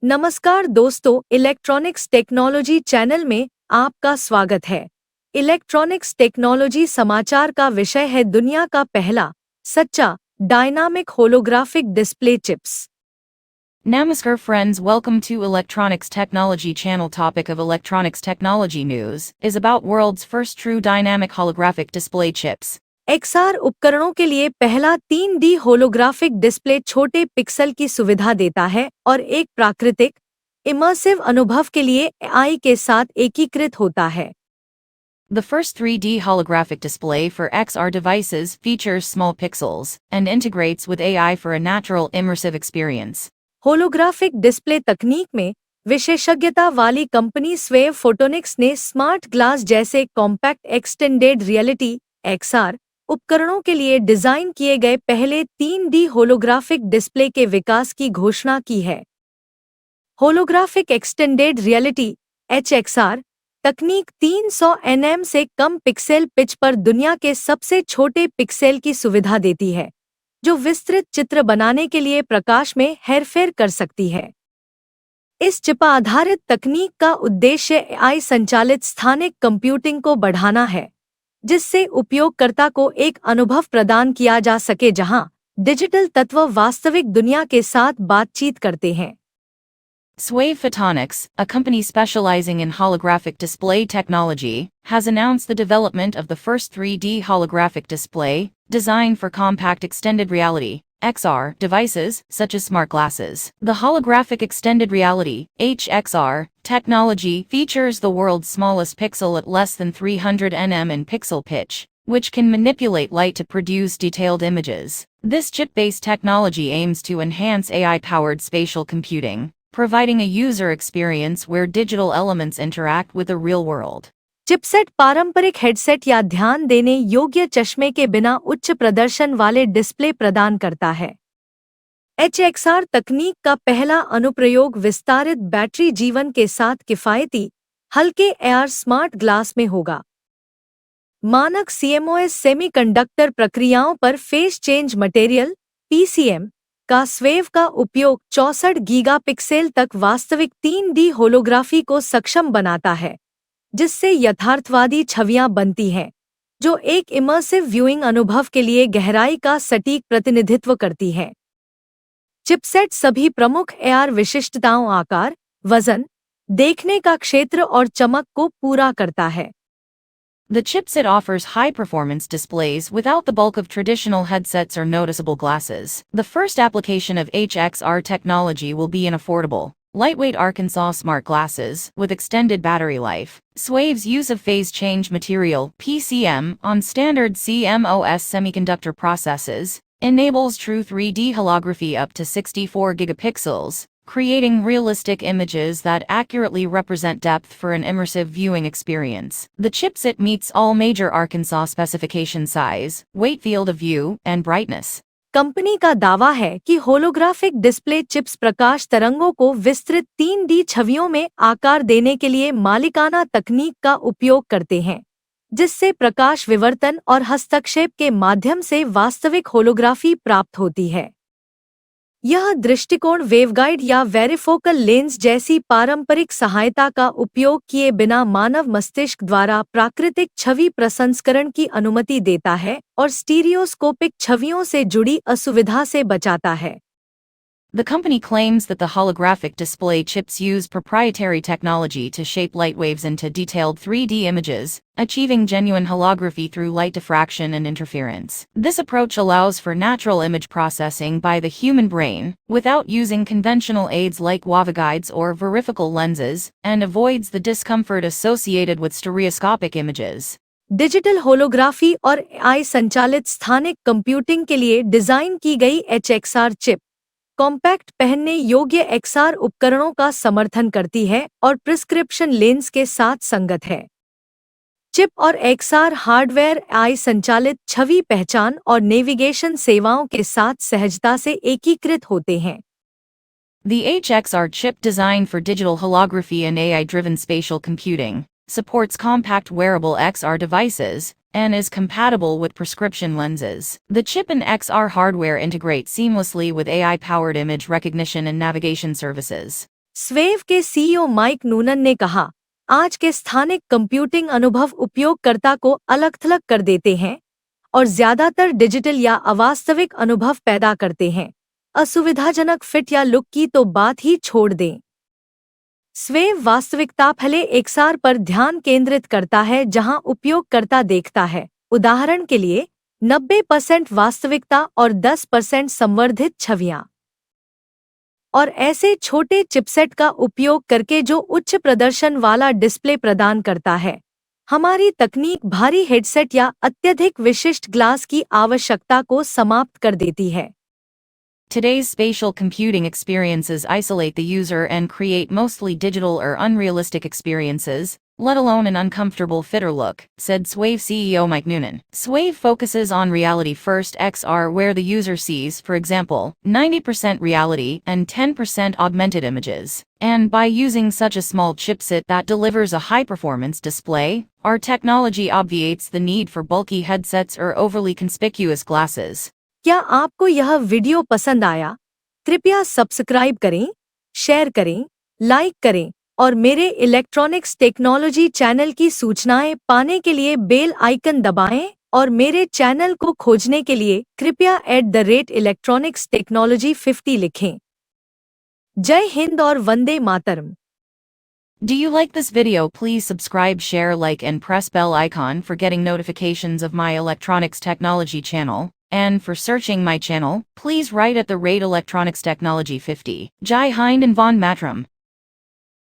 नमस्कार दोस्तों, electronics technology channel में आपका स्वागत है। इलेक्ट्रॉनिक्स टेक्नोलॉजी समाचार का विषय है दुनिया का पहला सच्चा dynamic holographic display chips. Namaskar friends, welcome to Electronics Technology channel. Topic of Electronics Technology news is about world's first true dynamic holographic display chips. XR उपकरणों के लिए पहला 3D होलोग्राफिक डिस्प्ले छोटे पिक्सल की सुविधा देता है और एक प्राकृतिक इमर्सिव अनुभव के लिए AI के साथ एकीकृत होता है। The first 3D holographic display for XR devices features small pixels and integrates with AI for a natural immersive experience. Holographic display तकनीक में विशेषज्ञता वाली कंपनी स्वेव फोटोनिक्स ने स्मार्ट ग्लास जैसे कॉम्पैक्ट एक्सटेंडेड रियलिटी XR उपकरणों के लिए design किए गए पहले 3D होलोग्राफिक डिस्प्ले के विकास की घोषणा की है। होलोग्राफिक एक्सटेंडेड रियलिटी HXR तकनीक 300 nm से कम पिक्सेल पिच पर दुनिया के सबसे छोटे पिक्सेल की सुविधा देती है, जो विस्तृत चित्र बनाने के लिए प्रकाश में हेरफेर कर सकती है। इस चिप आधारित तकनीक का उद्देश्य AI संचालित स्थानिक कंप्यूटिंग को बढ़ाना है, जिससे उपयोगकर्ता को एक अनुभव प्रदान किया जा सके जहां डिजिटल तत्व वास्तविक दुनिया के साथ बातचीत करते हैं। Swave Photonics, a company specializing in holographic display technology, has announced the development of the first 3D holographic display, designed for compact extended reality XR devices, such as smart glasses. The holographic extended reality HXR technology features the world's smallest pixel at less than 300 nm in pixel pitch, which can manipulate light to produce detailed images. This chip-based technology aims to enhance AI-powered spatial computing, providing a user experience where digital elements interact with the real world. Chipset पारंपरिक headset या ध्यान देने योग्य चश्मे के बिना उच्च प्रदर्शन वाले डिस्प्ले प्रदान करता है। HXR तकनीक का पहला अनुप्रयोग विस्तारित बैटरी जीवन के साथ किफायती हल्के AR स्मार्ट ग्लास में होगा। मानक CMOS सेमीकंडक्टर प्रक्रियाओं पर फेस चेंज मटेरियल PCM का स्वेव का उपयोग 64 गीगापिक्सेल तक वास्तविक 3D होलोग्राफी को सक्षम बनाता है, जिससे यथार्थवादी छवियां बनती हैं, जो एक इमर्सिव व्यूइंग अनुभव के लिए गहराई का सटीक प्रतिनिधित्व करती हैं। चिपसेट सभी प्रमुख AR विशिष्टताओं आकार, वजन, देखने का क्षेत्र और चमक को पूरा करता है। The chipset offers high-performance displays without the bulk of traditional headsets or noticeable glasses. The first application of HXR technology will be in affordable, lightweight Arkansas smart glasses with extended battery life. Swave's use of phase change material PCM on standard CMOS semiconductor processes enables true 3D holography up to 64 gigapixels, creating realistic images that accurately represent depth for an immersive viewing experience. The chipset meets all major Arkansas specification size, weight, field of view, and brightness. Company का दावा है कि holographic display chips प्रकाश तरंगों को विस्तृत 3D छवियों में आकार देने के लिए मालिकाना तकनीक का उपयोग करते हैं, जिससे प्रकाश विवर्तन और हस्तक्षेप के माध्यम से वास्तविक होलोग्राफी प्राप्त होती है। यह दृष्टिकोण वेवगाइड या वेरिफोकल लेंस जैसी पारंपरिक सहायता का उपयोग किए बिना मानव मस्तिष्क द्वारा प्राकृतिक छवि प्रसंस्करण की अनुमति देता है और स्टीरियोस्कोपिक छवियों से जुड़ी असुविधा से बचाता है। The company claims that the holographic display chips use proprietary technology to shape light waves into detailed 3D images, achieving genuine holography through light diffraction and interference. This approach allows for natural image processing by the human brain, without using conventional aids like waveguides or varifocal lenses, and avoids the discomfort associated with stereoscopic images. Digital holography और AI संचालित स्थानिक computing के लिए design की गई HXR chip compact पहनने योग्य XR उपकरणों का समर्थन करती है और प्रिस्क्रिप्शन लेंस के साथ संगत है। चिप और XR हार्डवेयर AI संचालित छवि पहचान और नेविगेशन सेवाओं के साथ सहजता से एकीकृत होते हैं। The HXR chip, designed for digital holography and AI-driven spatial computing, supports compact wearable XR devices, and is compatible with prescription lenses. The chip and XR hardware integrate seamlessly with AI-powered image recognition and navigation services. Suave के CEO Mike Noonan ने कहा, आज के स्थानिक computing अनुभव उपयोगकर्ता को अलग-थलग कर देते हैं और ज्यादातर डिजिटल या अवास्तविक अनुभव पैदा करते हैं। असुविधाजनक फिट या लुक की तो बात ही छोड़ दें। स्वेव वास्तविकता पहले एक्सआर पर ध्यान केंद्रित करता है जहां उपयोगकर्ता देखता है, उदाहरण के लिए 90% वास्तविकता और 10% संवर्धित छवियां। और ऐसे छोटे चिपसेट का उपयोग करके जो उच्च प्रदर्शन वाला डिस्प्ले प्रदान करता है। हमारी तकनीक भारी हेडसेट या अत्यधिक विशिष्ट ग्लास की आवश्यकता को समाप्त कर देती है। Today's spatial computing experiences isolate the user and create mostly digital or unrealistic experiences, let alone an uncomfortable fit or look, said Swave CEO Mike Noonan. Swave focuses on reality first XR, where the user sees, for example, 90% reality and 10% augmented images. And by using such a small chipset that delivers a high-performance display, our technology obviates the need for bulky headsets or overly conspicuous glasses. क्या आपको यह video पसंद आया? कृपया subscribe करें, share करें, like करें और मेरे इलेक्ट्रॉनिक्स टेक्नोलॉजी चैनल की सूचनाएं पाने के लिए बेल आइकन दबाएं और मेरे चैनल को खोजने के लिए कृपया @electronicsTechnology50 लिखें। जय हिंद और Vande Mataram. Do you like this video? Please subscribe, share, like and press bell icon for getting notifications of my electronics technology channel. And for searching my channel, please write at the rate Electronics Technology 50. Jai Hind and Von Matram.